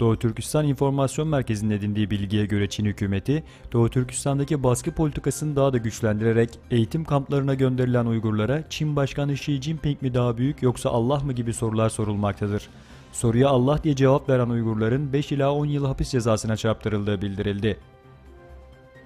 Doğu Türkistan İnformasyon Merkezi'nin edindiği bilgiye göre Çin hükümeti, Doğu Türkistan'daki baskı politikasını daha da güçlendirerek eğitim kamplarına gönderilen Uygurlara Çin Başkanı Xi Jinping mi daha büyük yoksa Allah mı gibi sorular sorulmaktadır. Soruya Allah diye cevap veren Uygurların 5 ila 10 yıl hapis cezasına çarptırıldığı bildirildi.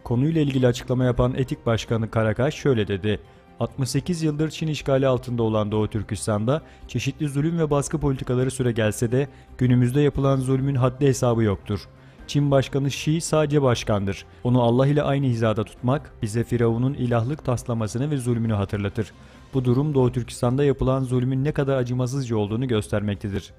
Konuyla ilgili açıklama yapan Etik Başkanı Karakaş şöyle dedi: 68 yıldır Çin işgali altında olan Doğu Türkistan'da çeşitli zulüm ve baskı politikaları süregelse de günümüzde yapılan zulmün haddi hesabı yoktur. Çin Başkanı Xi sadece başkandır. Onu Allah ile aynı hizada tutmak bize Firavun'un ilahlık taslamasını ve zulmünü hatırlatır. Bu durum Doğu Türkistan'da yapılan zulmün ne kadar acımasızca olduğunu göstermektedir.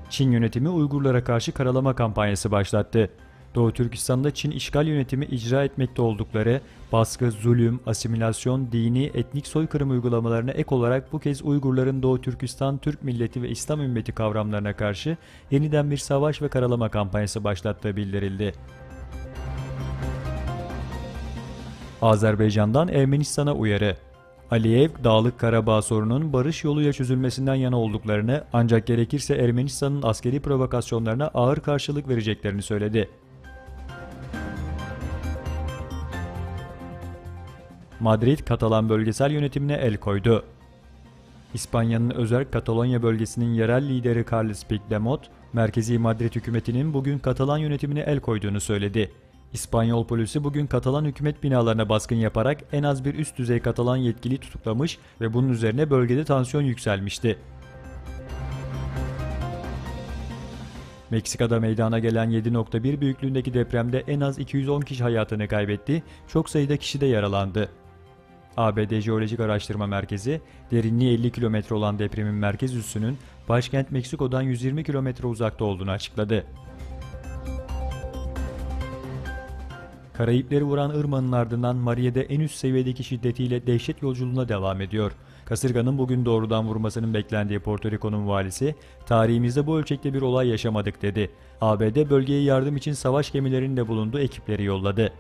Çin yönetimi Uygurlara karşı karalama kampanyası başlattı. Doğu Türkistan'da Çin işgal yönetimi icra etmekte oldukları baskı, zulüm, asimilasyon, dini, etnik soykırım uygulamalarına ek olarak bu kez Uygurların Doğu Türkistan, Türk milleti ve İslam ümmeti kavramlarına karşı yeniden bir savaş ve karalama kampanyası başlattığı bildirildi. Azerbaycan'dan Ermenistan'a uyarı. Aliyev, Dağlık Karabağ sorununun barış yoluyla çözülmesinden yana olduklarını ancak gerekirse Ermenistan'ın askeri provokasyonlarına ağır karşılık vereceklerini söyledi. Madrid, Katalan bölgesel yönetimine el koydu. İspanya'nın özerk Katalonya bölgesinin yerel lideri Carles Puigdemont, merkezi Madrid hükümetinin bugün Katalan yönetimine el koyduğunu söyledi. İspanyol polisi bugün Katalan hükümet binalarına baskın yaparak en az bir üst düzey Katalan yetkili tutuklamış ve bunun üzerine bölgede tansiyon yükselmişti. Meksika'da meydana gelen 7.1 büyüklüğündeki depremde en az 210 kişi hayatını kaybetti, çok sayıda kişi de yaralandı. ABD Jeolojik Araştırma Merkezi, derinliği 50 kilometre olan depremin merkez üssünün başkent Meksiko'dan 120 kilometre uzakta olduğunu açıkladı. Karayipleri vuran Irma'nın ardından Maria'da en üst seviyedeki şiddetiyle dehşet yolculuğuna devam ediyor. Kasırganın bugün doğrudan vurmasının beklendiği Porto Rico'nun valisi, "Tarihimizde bu ölçekte bir olay yaşamadık." dedi. ABD bölgeye yardım için savaş gemilerinin de bulunduğu ekipleri yolladı.